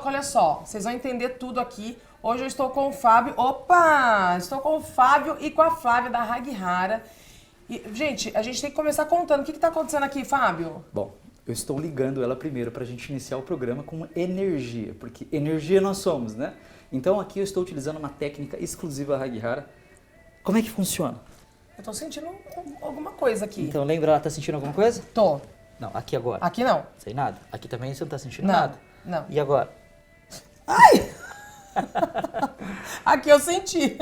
louca, olha só. Vocês vão entender tudo aqui. Hoje eu estou com o Fábio. Opa! Estou com o Fábio e com a Flávia da Haghara. E, gente, a gente tem que começar contando. O que está acontecendo aqui, Fábio? Bom, eu estou ligando ela primeiro para a gente iniciar o programa com energia, porque energia nós somos, né? Então aqui eu estou utilizando uma técnica exclusiva da Haghara. Como é que funciona? Eu estou sentindo alguma coisa aqui. Então lembra, ela tá sentindo alguma coisa? Tô. Não, aqui agora. Aqui não. Sei nada. Aqui também você não tá sentindo Não, nada. não. E agora? Ai! Aqui eu senti.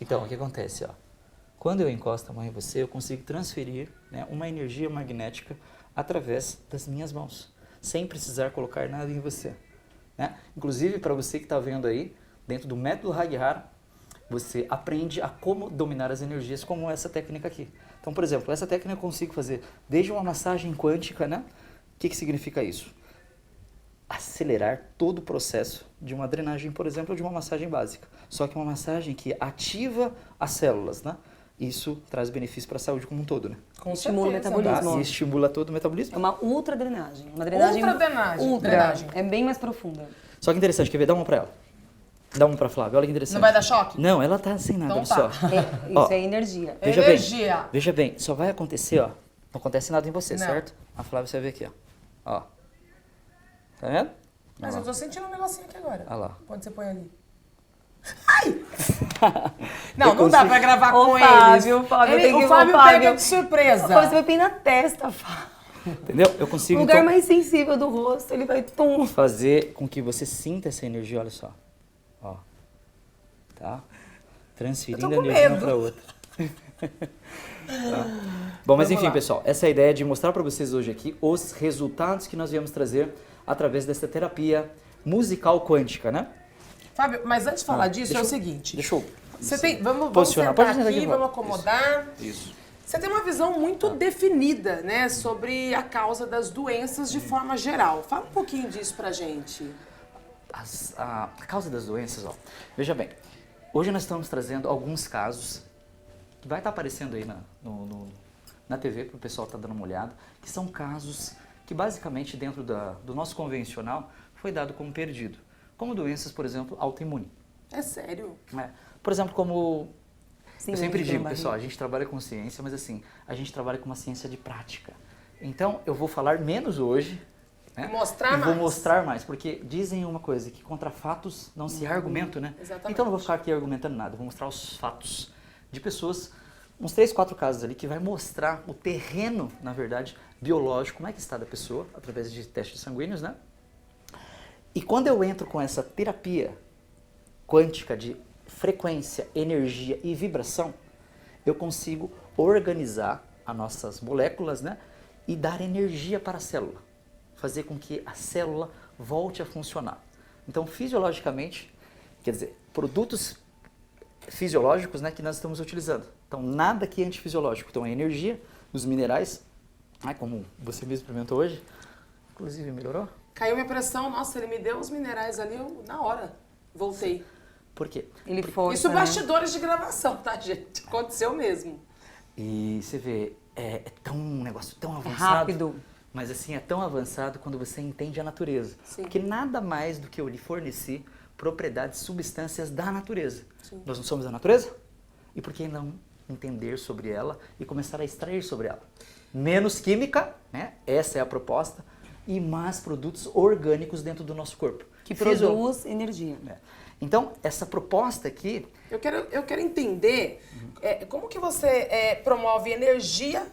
Então, o que acontece, ó? Quando eu encosto a mão em você, eu consigo transferir, né, uma energia magnética através das minhas mãos, sem precisar colocar nada em você, né? Inclusive, para você que está vendo aí, dentro do método Haghara, você aprende a como dominar as energias, como essa técnica aqui. Então, por exemplo, essa técnica eu consigo fazer desde uma massagem quântica, né? O que significa isso? Acelerar todo o processo de uma drenagem, por exemplo, de uma massagem básica. Só que uma massagem que ativa as células, né? Isso traz benefício para a saúde como um todo, né? Com Estimula o certeza. metabolismo. E estimula todo o metabolismo. É uma ultra drenagem. Uma drenagem. Ultra drenagem. Ultra. Drenagem. É bem mais profunda. Só que interessante, quer ver? Dá uma para ela. Dá uma para Flávia, olha que interessante. Não vai dar choque? Não, ela tá sem nada, Então olha tá. só. É, Ó, isso é energia. Veja Energia. bem, veja bem, só vai acontecer, ó. Não acontece nada em você, Não. certo? A Flávia você vai ver aqui, ó. Ó. Tá vendo? Mas Olha eu tô sentindo um negocinho aqui agora. Olha lá. Onde você põe ali? Ai! Não, Eu não dá consigo- pra gravar Ô, com Fábio, eles. Fábio, tem que- O Fábio ô, Fábio. pega de surpresa. Fábio, você vai pôr na testa, Fábio. Entendeu? Eu O consigo lugar então, mais sensível do rosto, ele vai tum. fazer com que você sinta essa energia, olha só. Ó. Tá? Transferindo Eu a tô com energia uma medo. pra outra. Tá? Bom, mas Vamos enfim, lá. pessoal, essa é a ideia de mostrar para vocês hoje aqui os resultados que nós viemos trazer através dessa terapia musical quântica, né? Fábio, mas antes de falar disso, é o deixa eu- seguinte. Deixa eu Você tem, vamos posicionar. sentar Pode sentar aqui, aqui, vamos Flávia. acomodar. Isso. Você tem uma visão muito definida, né, sobre a causa das doenças de forma geral. Fala um pouquinho disso pra gente. A causa das doenças, ó. Veja bem, hoje nós estamos trazendo alguns casos que vai estar aparecendo aí na TV para o pessoal estar dando uma olhada, que são casos que basicamente dentro do nosso convencional foi dado como perdido, como doenças, por exemplo, autoimune. É sério? Né? Por exemplo, como Sim, eu sempre digo, barriga. pessoal, a gente trabalha com ciência, mas assim, a gente trabalha com uma ciência de prática. Então, eu vou falar menos hoje, né? E mostrar E vou mais. mostrar mais, porque dizem uma coisa, que contra fatos não se há argumento, né? exatamente. Então, eu não vou ficar aqui argumentando nada, eu vou mostrar os fatos de pessoas, uns 3, 4 casos ali, que vai mostrar o terreno, na verdade, biológico, como é que está da pessoa, através de testes sanguíneos, né? E quando eu entro com essa terapia quântica de frequência, energia e vibração, eu consigo organizar as nossas moléculas, né, e dar energia para a célula, fazer com que a célula volte a funcionar. Então, fisiologicamente, quer dizer, produtos fisiológicos, né, que nós estamos utilizando. Então, nada que é antifisiológico. Então, a energia, os minerais, como você mesmo experimentou hoje, inclusive melhorou. Caiu minha pressão, nossa, ele me deu os minerais ali, eu, na hora, voltei. Por quê? Ele força, Isso né? bastidores de gravação, tá, gente? Aconteceu mesmo. E você vê, é tão um negócio tão avançado. rápido. Mas assim, é tão avançado quando você entende a natureza. Sim. Porque nada mais do que eu lhe fornecer propriedades, substâncias da natureza. Sim. Nós não somos a natureza? E por que não entender sobre ela e começar a extrair sobre ela? Menos química, né? Essa é a proposta. E mais produtos orgânicos dentro do nosso corpo. Que Fisio- produz energia. É. Então, essa proposta aqui, Eu quero entender como que você promove energia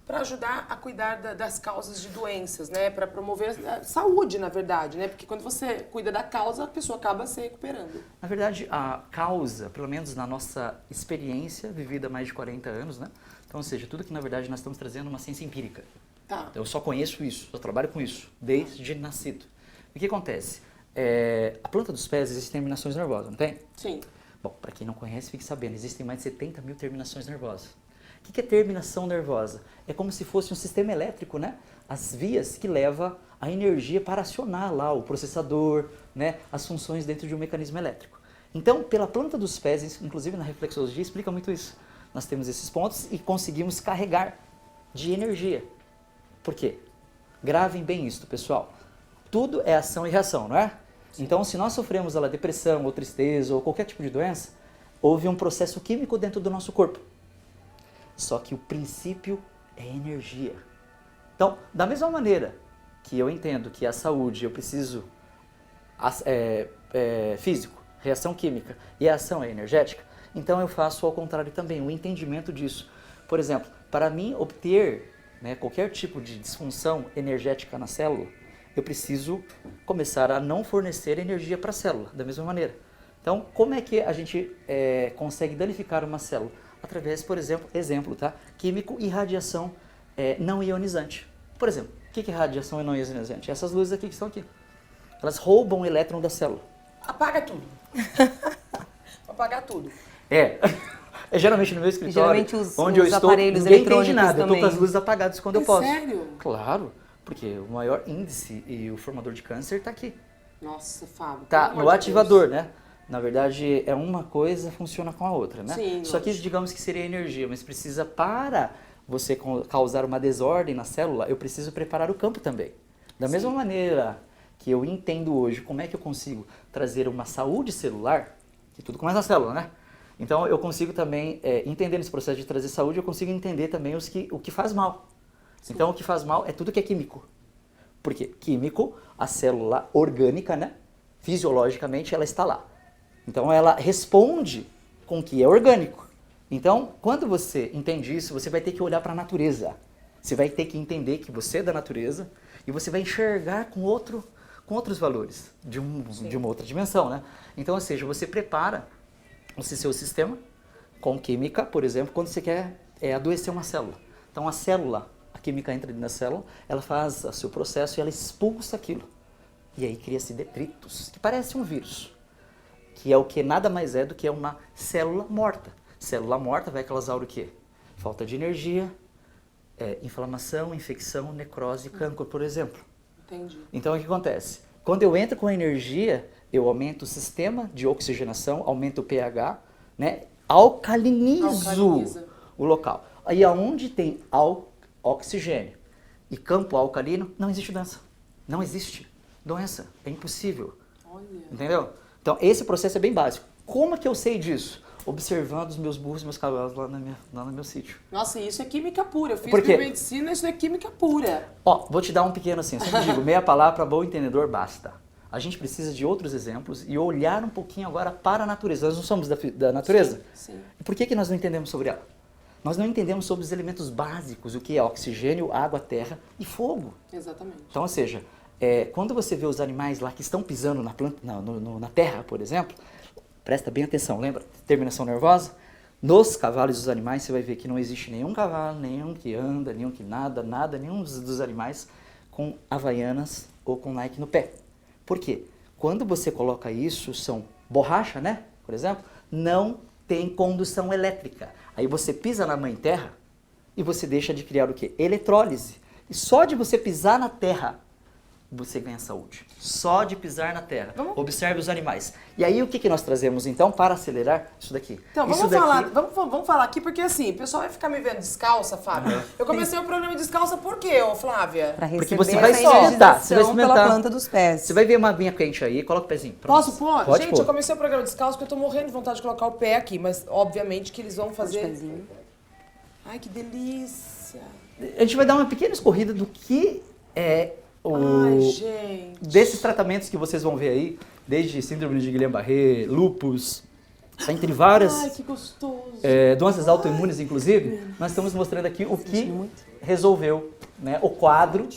para ajudar a cuidar das causas de doenças, né? Para promover a saúde, na verdade, né? Porque quando você cuida da causa, a pessoa acaba se recuperando. na verdade, a causa, pelo menos na nossa experiência, vivida há mais de 40 anos, né? Então, ou seja, tudo que na verdade nós estamos trazendo é uma ciência empírica. Tá. Eu só conheço isso, eu trabalho com isso, desde nascido. E o que acontece? A planta dos pés existem terminações nervosas, não tem? Sim. Bom, para quem não conhece, fique sabendo, existem mais de 70 mil terminações nervosas. O que é terminação nervosa? É como se fosse um sistema elétrico, né? As vias que levam a energia para acionar lá o processador, né? As funções dentro de um mecanismo elétrico. Então, pela planta dos pés, inclusive na reflexologia, explica muito isso. Nós temos esses pontos e conseguimos carregar de energia. Por quê? Gravem bem isso, pessoal. Tudo é ação e reação, não é? Então, se nós sofremos depressão ou tristeza ou qualquer tipo de doença, houve um processo químico dentro do nosso corpo. Só que o princípio é energia. Então, da mesma maneira que eu entendo que a saúde, eu preciso físico, reação química e a ação é energética, então eu faço ao contrário também, o entendimento disso. Por exemplo, para mim obter qualquer tipo de disfunção energética na célula, eu preciso começar a não fornecer energia para a célula, da mesma maneira. Então, como é que a gente consegue danificar uma célula? Através, por exemplo, químico e radiação não ionizante. Por exemplo, o que é radiação não ionizante? Essas luzes aqui que estão aqui. Elas roubam o elétron da célula. Apaga tudo. Apagar tudo. Geralmente no meu escritório, Geralmente onde eu estou, aparelhos ninguém entende eletrônicos nada. Eu estou também. com as luzes apagadas quando eu posso. Sério? Claro, porque o maior índice e o formador de câncer está aqui. Nossa, Fábio. Tá pelo amor no de ativador, Deus. né? Na verdade, é uma coisa funciona com a outra, né? Sim, Isso aqui, lógico. digamos que seria energia, mas precisa, para você causar uma desordem na célula, eu preciso preparar o campo também. Da mesma maneira que eu entendo hoje como é que eu consigo trazer uma saúde celular, que tudo começa na célula, né? Então, eu consigo também, entender nesse processo de trazer saúde, eu consigo entender também o que faz mal. Então, o que faz mal é tudo que é químico. Porque químico, a célula orgânica, né? Fisiologicamente, ela está lá. Então, ela responde com o que é orgânico. Então, quando você entende isso, você vai ter que olhar para a natureza. Você vai ter que entender que você é da natureza e você vai enxergar com outros valores, de uma outra dimensão, né? Então, ou seja, você prepara o seu sistema com química, por exemplo, quando você quer adoecer uma célula. Então, a química entra dentro da célula, ela faz o seu processo e ela expulsa aquilo. E aí cria-se detritos, que parece um vírus, que é o que nada mais é do que uma célula morta. Célula morta vai causar o quê? Falta de energia, inflamação, infecção, necrose, cancro, por exemplo. Entendi. Então, o que acontece? Quando eu entro com energia, eu aumento o sistema de oxigenação, aumento o pH, né? Alcalinizo o local. Aí, aonde tem oxigênio e campo alcalino, não existe doença. Não existe doença. É impossível. Olha. Entendeu? Então, esse processo é bem básico. Como é que eu sei disso? Observando os meus burros e meus cavalos lá no meu sítio. Nossa, isso é química pura. Eu fiz Por quê? biomedicina, isso é química pura. Vou te dar um pequeno assim, eu sempre digo, meia palavra, bom entendedor, basta. A gente precisa de outros exemplos e olhar um pouquinho agora para a natureza. Nós não somos da natureza? Sim. E por que nós não entendemos sobre ela? Nós não entendemos sobre os elementos básicos, o que é oxigênio, água, terra e fogo. Exatamente. Então, ou seja, quando você vê os animais lá que estão pisando na terra, por exemplo, presta bem atenção, lembra? Terminação nervosa? Nos cavalos e os animais, você vai ver que não existe nenhum cavalo, nenhum que anda, nenhum que nada, nenhum dos animais com havaianas ou com Nike no pé. Por quê? Quando você coloca isso, são borracha, né? Por exemplo, não tem condução elétrica. Aí você pisa na mãe terra e você deixa de criar o quê? Eletrólise. E só de você pisar na terra, você ganha saúde. Só de pisar na terra. Observe os animais. E aí o que nós trazemos então para acelerar isso daqui? Então, vamos falar aqui, porque assim, o pessoal vai ficar me vendo descalça, Fábio. Eu comecei o programa descalça por quê, ô Flávia? Para Porque receber você vai essa experimentar, você vai energização pela experimentar. planta dos pés. Você vai ver uma aguinha quente aí, coloca o pezinho. Pronto. Posso pôr? Pode Gente, pôr. eu comecei o programa descalço porque eu tô morrendo de vontade de colocar o pé aqui, mas obviamente que eles vão fazer... Pezinho. Ai, que delícia. A gente vai dar uma pequena escorrida do que é Ai, gente. desses tratamentos que vocês vão ver aí, desde síndrome de Guillain-Barré, lúpus, entre várias Ai, que gostoso. doenças autoimunes, inclusive, nós estamos mostrando aqui o que resolveu, né, o quadro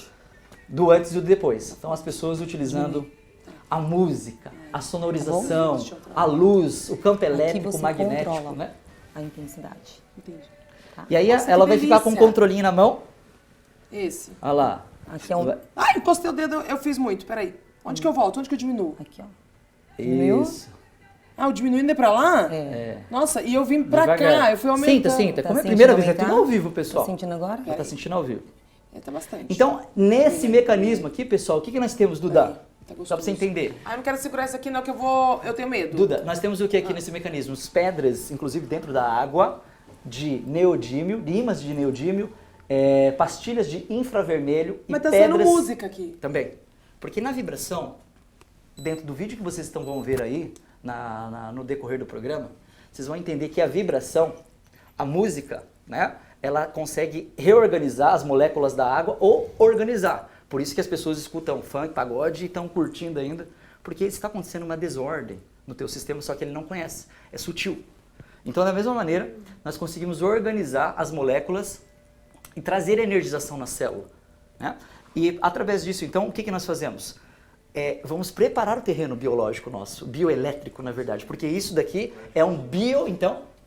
do antes e do depois. Então, as pessoas utilizando a música, a sonorização, a luz, o campo elétrico, você magnético, controla né? a intensidade. Entendi. E aí Nossa, ela que vai ficar com um delícia. controlinho na mão. Esse. Olha lá. Aqui é um... Ai, encostei o dedo, eu fiz muito, peraí. Onde que eu volto? Onde que eu diminuo? Aqui, ó. Viu? Isso. Ah, o diminuindo é pra lá? É. Nossa, e eu vim pra Devagar. cá, eu fui aumentando. Sinta. Tá Como é a sentindo primeira vez, é aumentar? tudo ao vivo, pessoal. Tá sentindo agora? Tá sentindo ao vivo. Tá bastante. Então, nesse mecanismo aqui, pessoal, o que nós temos, Duda? Tá gostoso. Só pra você entender. Ah, eu não quero segurar isso aqui não, que eu tenho medo. Duda, nós temos o que aqui nesse mecanismo? As pedras, inclusive dentro da água, de neodímio, ímãs de neodímio, pastilhas de infravermelho Mas e tá pedras... sendo música aqui. Também. Porque na vibração, dentro do vídeo que vocês vão ver aí, no decorrer do programa, vocês vão entender que a vibração, a música, né, ela consegue reorganizar as moléculas da água ou organizar. Por isso que as pessoas escutam funk, pagode e estão curtindo ainda, porque está acontecendo uma desordem no teu sistema, só que ele não conhece, é sutil. Então, da mesma maneira, nós conseguimos organizar as moléculas e trazer energização na célula, né? E através disso, então, o que nós fazemos? Vamos preparar o terreno biológico nosso, bioelétrico, na verdade, porque isso daqui é um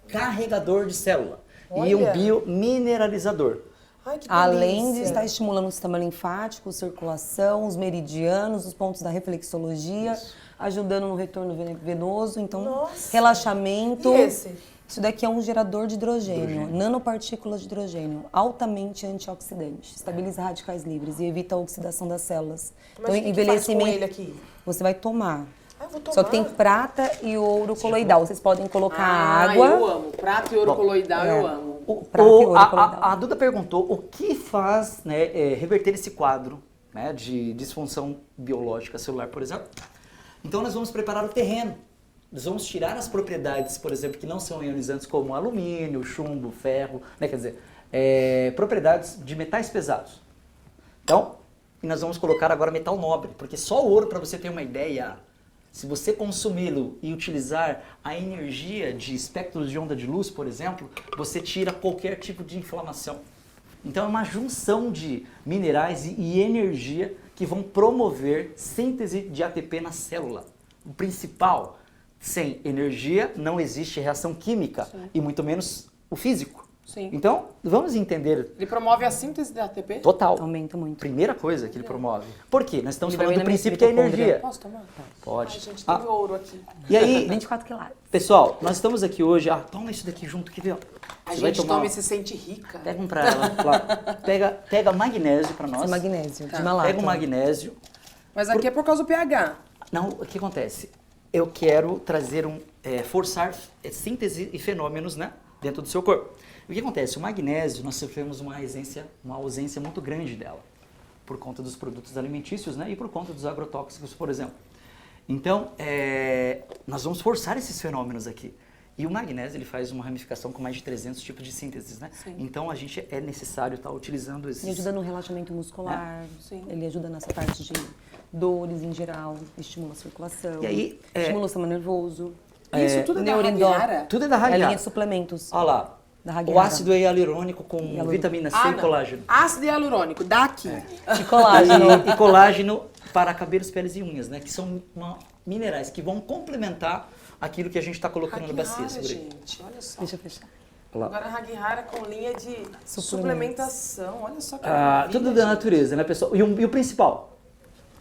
carregador de célula. Olha. E um biomineralizador. Ai, que Além de delícia. estar estimulando o sistema linfático, circulação, os meridianos, os pontos da reflexologia, ajudando no retorno venoso, então Nossa. relaxamento. E esse? Isso daqui é um gerador de hidrogênio, nanopartículas de hidrogênio, altamente antioxidante, estabiliza radicais livres e evita a oxidação das células. Mas o que faz com ele aqui? Você vai tomar. Ah, eu vou tomar. Só que tem prata e ouro coloidal. Vocês podem colocar Ah, água. eu amo. Prato e ouro coloidal, eu amo. Prata e ouro coloidal. A Duda perguntou o que faz, né, reverter esse quadro, né, de disfunção biológica celular, por exemplo. Então nós vamos preparar o terreno. Nós vamos tirar as propriedades, por exemplo, que não são ionizantes, como alumínio, chumbo, ferro, né, quer dizer, propriedades de metais pesados. Então, e nós vamos colocar agora metal nobre, porque só o ouro, para você ter uma ideia, se você consumi-lo e utilizar a energia de espectros de onda de luz, por exemplo, você tira qualquer tipo de inflamação. Então é uma junção de minerais e energia que vão promover síntese de ATP na célula. O principal, sem energia não existe reação química. Sim. E muito menos o físico. Sim. Então, vamos entender. Ele promove a síntese de ATP? Total. Aumenta muito. Primeira coisa que ele promove. Por quê? Nós estamos falando do Liberamento princípio que é mitocôndria. energia. Posso tomar? Pode. Ai, gente, tem ouro aqui. E aí, 24 quilates. pessoal, nós estamos aqui hoje. Toma isso daqui junto, quer ver? A Você vai gente tomar. toma e se sente rica. Pega um pra ela. Lá. Pega magnésio pra nós. Esse é magnésio, Tá. de malato. Pega o magnésio. Mas aqui é por causa do pH. Não, o que acontece? Eu quero trazer forçar síntese e fenômenos, né, dentro do seu corpo. O que acontece? O magnésio, nós sofremos uma ausência muito grande dela, por conta dos produtos alimentícios, né, e por conta dos agrotóxicos, por exemplo. Então, nós vamos forçar esses fenômenos aqui. E o magnésio, ele faz uma ramificação com mais de 300 tipos de sínteses, né? Sim. Então, a gente é necessário estar utilizando esses... Ele ajuda no relaxamento muscular, Sim. ele ajuda nessa parte de dores em geral, estimula a circulação, E aí, estimula o sistema nervoso. Isso tudo é da Neuroendó- Hagiara? Tudo é da É a linha Hagiara. de suplementos. Olha lá, Da o Hagiara. ácido hialurônico com vitamina C e não. colágeno. Ácido hialurônico, daqui. De colágeno. E colágeno para cabelos, peles e unhas, né? Que são minerais que vão complementar aquilo que a gente está colocando na bacia. Hagiara, Segura aí. gente, olha só. Deixa eu fechar. Olha lá. Agora a Hagiara com linha de suplementação. Olha só que Ah, maravilha, tudo da gente. natureza, né, pessoal? E o principal,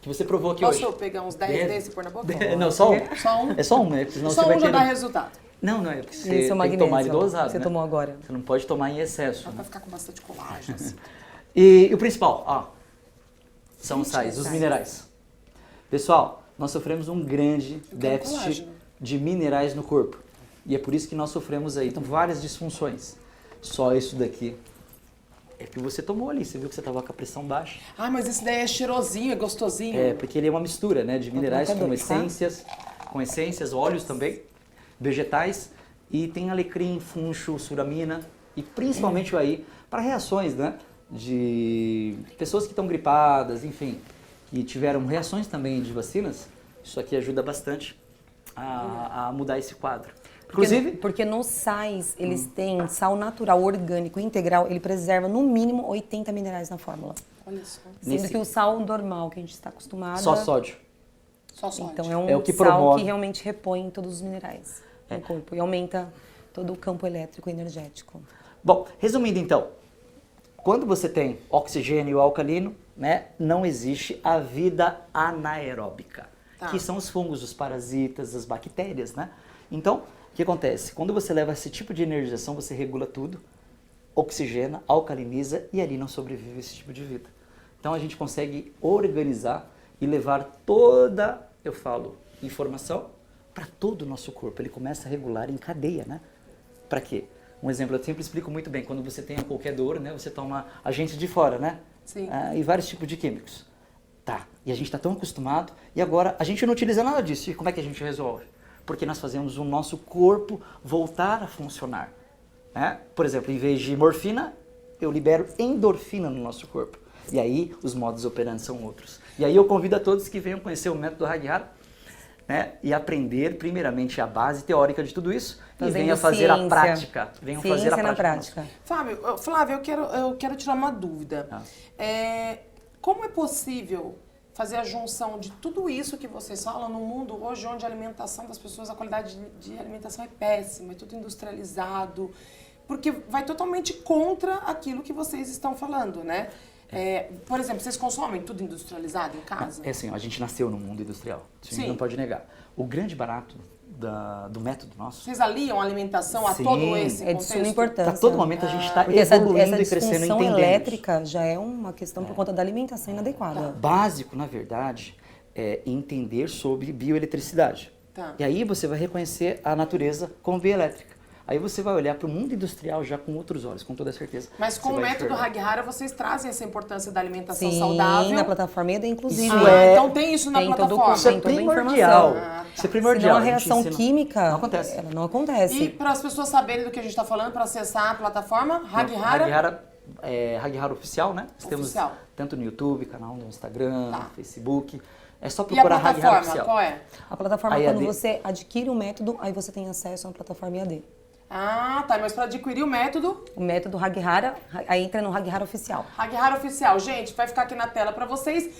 que você provou aqui Posso hoje. eu pegar uns 10 desses e pôr na boca? Não, só um. Só um? É só um, né? Porque senão Só você vai um já ter... dá resultado. Não, é porque você Esse é o tem que tomar ele magnésio, dosado, você né? tomou agora. Você não pode tomar em excesso. Dá Né? pra ficar com bastante colágeno, assim. E o principal, ó, são os sais, os sais. minerais. Pessoal, nós sofremos um grande quero déficit colágeno. de minerais no corpo. E é por isso que nós sofremos aí várias disfunções. Só isso daqui é que você tomou ali. Você viu que você estava com a pressão baixa. Ah, mas esse daí é cheirosinho, é gostosinho. É, porque ele é uma mistura, né, de minerais colocar com dois, tá? essências, óleos também, vegetais, e tem alecrim, funcho, suramina e principalmente o aí para reações, né, de pessoas que estão gripadas, enfim, que tiveram reações também de vacinas. Isso aqui ajuda bastante a mudar esse quadro. Inclusive, Porque nos sais, eles têm sal natural, orgânico, integral, ele preserva no mínimo 80 minerais na fórmula. Olha só. Sendo Nesse- que o sal normal que a gente está acostumado... só sódio. Só sódio. Então é um É o que sal promove. que realmente repõe todos os minerais no corpo e aumenta todo o campo elétrico e energético. Bom, resumindo então, quando você tem oxigênio alcalino, né, não existe a vida anaeróbica, Tá. que são os fungos, os parasitas, as bactérias, né? Então, o que acontece? Quando você leva esse tipo de energização, você regula tudo, oxigena, alcaliniza e ali não sobrevive esse tipo de vida. Então a gente consegue organizar e levar toda, eu falo, informação para todo o nosso corpo. Ele começa a regular em cadeia, né? Para quê? Um exemplo, eu sempre explico muito bem, quando você tem qualquer dor, né, você toma agentes de fora, né? Sim. E vários tipos de químicos. Tá. E a gente está tão acostumado e agora a gente não utiliza nada disso. E como é que a gente resolve? Porque nós fazemos o nosso corpo voltar a funcionar. Né? Por exemplo, em vez de morfina, eu libero endorfina no nosso corpo. E aí os modos operantes são outros. E aí eu convido a todos que venham conhecer o método Haghihara, né? E aprender primeiramente a base teórica de tudo isso e venha fazer a prática. Venham fazer a na prática. Flávio, eu quero tirar uma dúvida. Como é possível fazer a junção de tudo isso que vocês falam no mundo hoje, onde a alimentação das pessoas, a qualidade de alimentação é péssima, é tudo industrializado, porque vai totalmente contra aquilo que vocês estão falando, né? Por exemplo, vocês consomem tudo industrializado em casa? É assim, a gente nasceu no mundo industrial, a gente não pode negar. O grande barato do método nosso... Vocês aliam a alimentação a todo esse contexto? É de suma importância. A todo momento a gente está Porque evoluindo essa e crescendo, disfunção entendendo elétrica já é uma questão por conta da alimentação inadequada. Básico, na verdade, é entender sobre bioeletricidade. Tá. E aí você vai reconhecer a natureza como bioelétrica. Aí você vai olhar para o mundo industrial já com outros olhos, com toda certeza. Mas com Você o vai método enxergar. Haghihara, vocês trazem essa importância da alimentação Sim, saudável? na plataforma ED, inclusive. Então tem isso na Tem todo o plataforma? Isso é tem toda a primordial. informação. Isso é primordial. Senão a gente reação ensina. química, não acontece. ela não acontece. E para as pessoas saberem do que a gente está falando, para acessar a plataforma, Haghihara? Haghihara Oficial, né? Nós temos Oficial. tanto no YouTube, canal no Instagram, no Facebook. É só E a procurar Haghihara plataforma, Oficial. qual é? A plataforma, A quando EAD. você adquire o método, aí você tem acesso à plataforma EAD. Ah, tá. Mas para adquirir o método, O método Haghihara, aí entra no Haghihara Oficial. Haghihara Oficial. Gente, vai ficar aqui na tela para vocês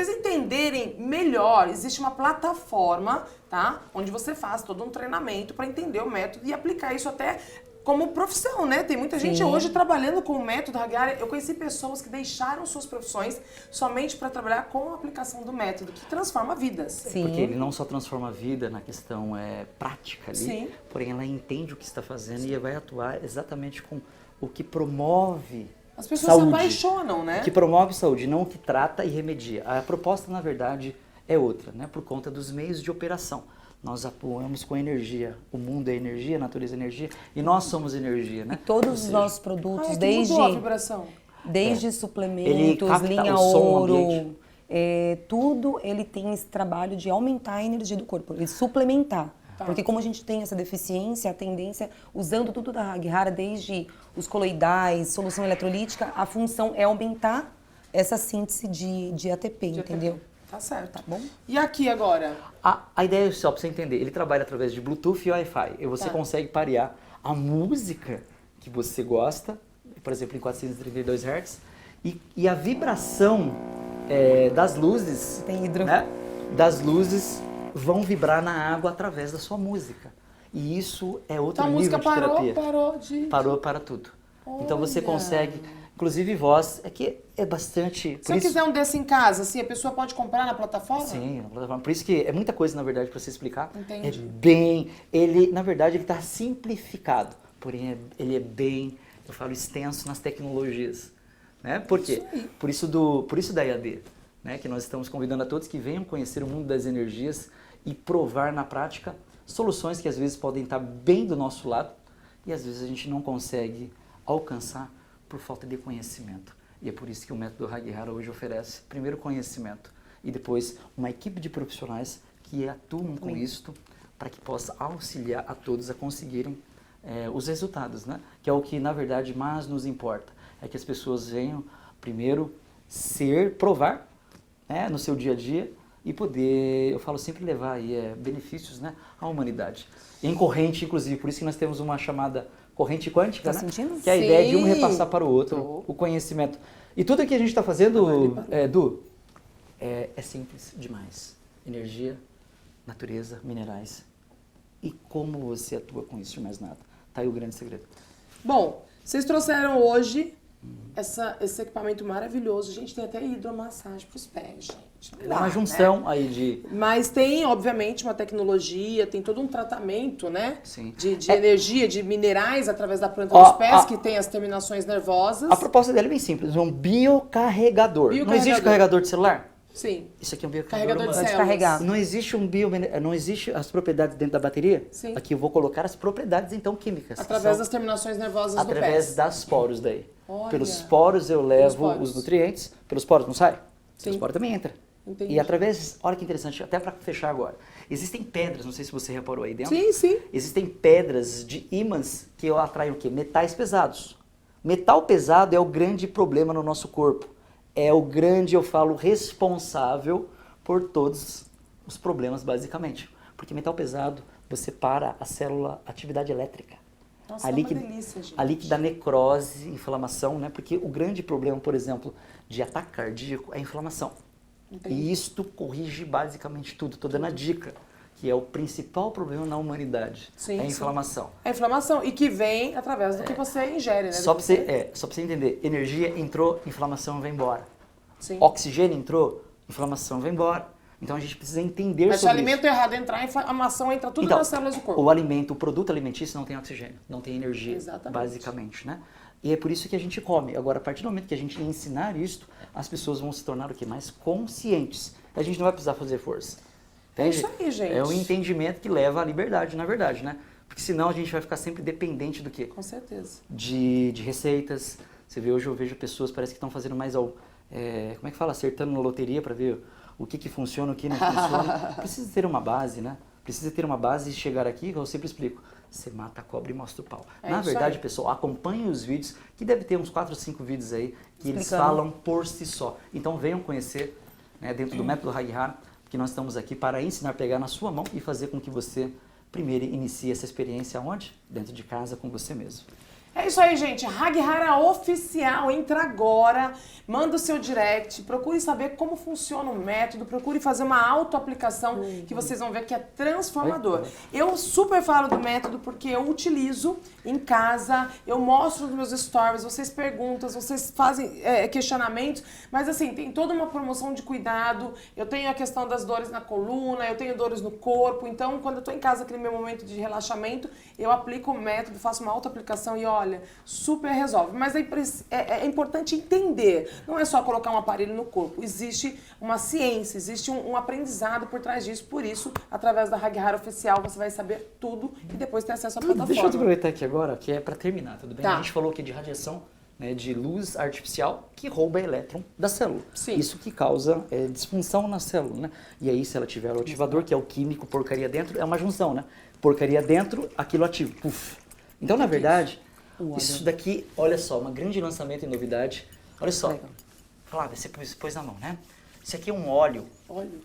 entenderem melhor. Existe uma plataforma, tá? Onde você faz todo um treinamento para entender o método e aplicar isso até como profissão, né? Tem muita gente hoje trabalhando com o método Haghihara. Eu conheci pessoas que deixaram suas profissões somente para trabalhar com a aplicação do método, que transforma vidas. Sim. Porque ele não só transforma a vida na questão prática ali, Sim. porém ela entende o que está fazendo e vai atuar exatamente com o que promove As pessoas saúde. se apaixonam, né? O que promove saúde, não o que trata e remedia. A proposta, na verdade, é outra, né? Por conta dos meios de operação. Nós atuamos com energia. O mundo é energia, a natureza é energia e nós somos energia, né? E todos Ou os seja, nossos produtos, que desde, mudou a vibração. desde Ele suplementos, capta linha o som ouro, ambiente. tudo ele tem esse trabalho de aumentar a energia do corpo, de suplementar. Porque como a gente tem essa deficiência, a tendência, usando tudo da Haghihara, desde os coloidais, solução eletrolítica, a função é aumentar essa síntese de ATP, entendeu? Tá certo. Tá bom? E aqui agora? A ideia é só para você entender, ele trabalha através de Bluetooth e Wi-Fi. E você consegue parear a música que você gosta, por exemplo, em 432 Hz, e a vibração das luzes, Tem hidro. né, das luzes vão vibrar na água através da sua música. E isso é outro Então a nível música de terapia. parou Parou para tudo. Então você Olha. consegue, inclusive voz, que é bastante... Se eu quiser um desse em casa, assim, a pessoa pode comprar na plataforma? Sim, na plataforma. Por isso que é muita coisa, na verdade, para você explicar. Entendi. Na verdade, ele está simplificado, porém ele é bem, eu falo, extenso nas tecnologias. Né? Por quê? Por isso da EAD, né? Que nós estamos convidando a todos que venham conhecer o mundo das energias e provar na prática soluções que às vezes podem estar bem do nosso lado e às vezes a gente não consegue alcançar por falta de conhecimento. E é por isso que o método Haghihara hoje oferece primeiro conhecimento e depois uma equipe de profissionais que atuam com isto para que possa auxiliar a todos a conseguirem os resultados, né? Que é o que na verdade mais nos importa, é que as pessoas venham primeiro provar, né, no seu dia a dia e poder, eu falo sempre, levar aí, benefícios, né, à humanidade. Em corrente, inclusive, por isso que nós temos uma chamada corrente quântica, Tá né? sentindo? Que é a ideia de um Sim. repassar para o outro o conhecimento. E tudo que a gente está fazendo, Du, é simples demais. Energia, natureza, minerais. E como você atua com isso, mais nada. Tá aí o grande segredo. Bom, vocês trouxeram hoje esse equipamento maravilhoso. Gente, tem até hidromassagem pros pés, gente. Não É dá, uma né? junção aí de... Mas tem, obviamente, uma tecnologia, tem todo um tratamento, né? Sim. De energia, de minerais através da planta Ó, dos pés, ó. que tem as terminações nervosas. A proposta dele é bem simples, é um biocarregador. Não existe carregador de celular? Sim. Isso aqui é um biocarregador. Carregador de humano. Pode células. carregar. Não existe as propriedades dentro da bateria? Sim. Aqui eu vou colocar as propriedades, então, químicas. que Através são das terminações nervosas do pé. através das poros daí. Olha. Pelos poros eu levo poros. os nutrientes. Pelos poros não sai? Sim. Pelos poros também entra. Entendi. E através, olha que interessante, até para fechar agora, existem pedras, não sei se você reparou aí dentro. Sim, sim. Existem pedras de ímãs que atraem o quê? Metais pesados. Metal pesado é o grande problema no nosso corpo. É o grande, eu falo, responsável por todos os problemas, basicamente. Porque metal pesado, você para a célula, atividade elétrica. Nossa, ali é uma que, delícia, gente. ali que dá necrose, inflamação, né? Porque o grande problema, por exemplo, de ataque cardíaco é a inflamação. Entendi. E isto corrige basicamente tudo. Estou dando a dica, que é o principal problema na humanidade, Sim, é a sim. inflamação. A inflamação, e que vem através do que você ingere, né? Só Do para que você entender, energia entrou, inflamação vai embora. Sim. Oxigênio entrou, inflamação vai embora. Então a gente precisa entender Mas se o sobre alimento isso. errado entrar, a inflamação entra tudo Então, nas células do corpo. o alimento, o produto alimentício não tem oxigênio, não tem energia, Exatamente. basicamente, né? E é por isso que a gente come. Agora, a partir do momento que a gente ensinar isto, as pessoas vão se tornar o quê? Mais conscientes. A gente não vai precisar fazer força. Entende? Isso aí, gente. É um entendimento que leva à liberdade, na verdade, né? Porque senão a gente vai ficar sempre dependente do quê? Com certeza. De receitas. Você vê, hoje eu vejo pessoas, parece que estão fazendo mais como é que fala? Acertando na loteria para ver o que funciona, o que não funciona. Precisa ter uma base, né? Precisa ter uma base e chegar aqui, eu sempre explico. Você mata a cobra e mostra o pau. É Na isso verdade, aí. pessoal, acompanhem os vídeos, que deve ter uns 4 ou 5 vídeos aí, que eles Explicando. falam por si só. Então venham conhecer, né, dentro do método Haghihara, porque nós estamos aqui para ensinar a pegar na sua mão e fazer com que você primeiro inicie essa experiência onde? Dentro de casa, com você mesmo. É isso aí, gente. Haghihara Oficial, entra agora, manda o seu direct, procure saber como funciona o método, procure fazer uma autoaplicação que vocês vão ver que é transformador. Eu super falo do método porque eu utilizo em casa, eu mostro nos meus stories, vocês perguntam, vocês fazem questionamentos, mas assim, tem toda uma promoção de cuidado, eu tenho a questão das dores na coluna, eu tenho dores no corpo, então quando eu tô em casa, aquele meu momento de relaxamento, eu aplico o método, faço uma autoaplicação e olha, super resolve. Mas é importante entender, não é só colocar um aparelho no corpo, existe uma ciência, existe um aprendizado por trás disso, por isso, através da Haghihara Oficial, você vai saber tudo e depois ter acesso à plataforma. Deixa eu aproveitar aqui agora, que é para terminar, tudo bem? Tá. A gente falou aqui de radiação, né, de luz artificial que rouba elétron da célula. Sim. Isso que causa disfunção na célula, né? E aí, se ela tiver o ativador, que é o químico, porcaria dentro, é uma junção, né? Porcaria dentro, aquilo ativo. Puf. Então, na verdade, isso daqui, olha só, um grande lançamento e novidade. Olha só. Flávia, você pôs na mão, né? Isso aqui é um óleo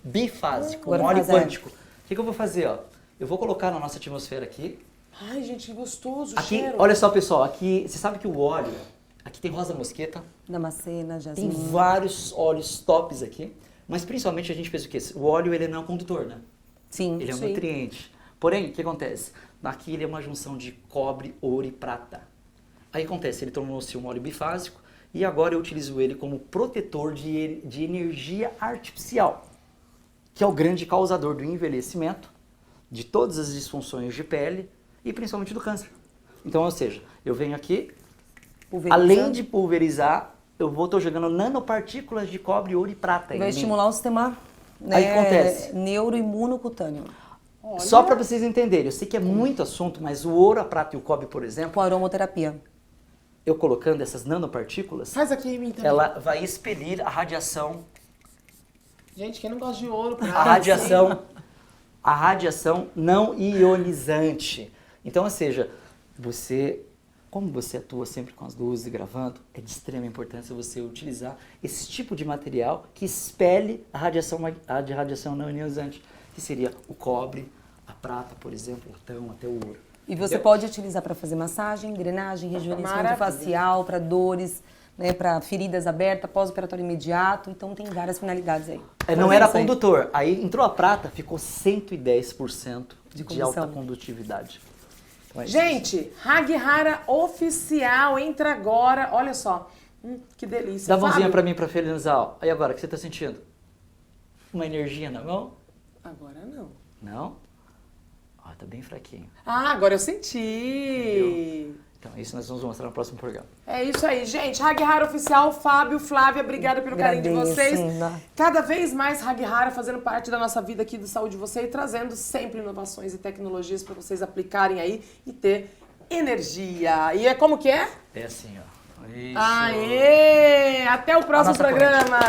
bifásico, um Agora óleo fazer. quântico. O que eu vou fazer, ó? Eu vou colocar na nossa atmosfera aqui. Ai, gente, que gostoso o Aqui, cheiro. olha só, pessoal, aqui, você sabe que o óleo, aqui tem rosa mosqueta, Damascena, tem jasmim. vários óleos tops aqui, mas principalmente a gente pensa o quê? O óleo, ele não é um condutor, né? Sim. Ele é um Sim. nutriente. Porém, o que acontece? Aqui ele é uma junção de cobre, ouro e prata. Aí acontece, ele tornou-se um óleo bifásico e agora eu utilizo ele como protetor de energia artificial, que é o grande causador do envelhecimento, de todas as disfunções de pele e principalmente do câncer. Então, ou seja, eu venho aqui, Pulverizando. além de pulverizar, estou jogando nanopartículas de cobre, ouro e prata. Vai em mim. estimular o sistema Aí acontece. neuroimunocutâneo. Olha. Só para vocês entenderem, eu sei que é muito assunto, mas o ouro, a prata e o cobre, por exemplo, Com aromaterapia. eu colocando essas nanopartículas, Faz aqui em mim também. ela vai expelir a radiação, Gente, quem não gosta de ouro? a radiação não ionizante. Então, ou seja, como você atua sempre com as luzes e gravando, é de extrema importância você utilizar esse tipo de material que expele a radiação não ionizante, que seria o cobre, a prata, por exemplo, até o ouro. E você pode utilizar para fazer massagem, drenagem, rejuvenescimento Maravilha. facial, para dores, né, para feridas abertas, pós-operatório imediato. Então tem várias finalidades aí. Não era Isso aí. condutor. Aí entrou a prata, ficou 110% de condução. alta condutividade. Então, é isso. Gente, Haghihara Oficial, entra agora. Olha só, que delícia. Dá a mãozinha Fábio? pra mim pra finalizar. Ó. Aí agora, o que você tá sentindo? Uma energia na mão? Agora não. Não? Ó, tá bem fraquinho. Ah, agora eu senti. Entendeu? Então, isso nós vamos mostrar no próximo programa. É isso aí, gente. Haghihara Oficial, Fábio, Flávia, obrigada pelo carinho de Agradeço, vocês. Nina. Cada vez mais Haghihara fazendo parte da nossa vida aqui do Saúde Você e trazendo sempre inovações e tecnologias para vocês aplicarem aí e ter energia. E é como que é? É assim, ó. Isso. Aê! Até o próximo nossa programa!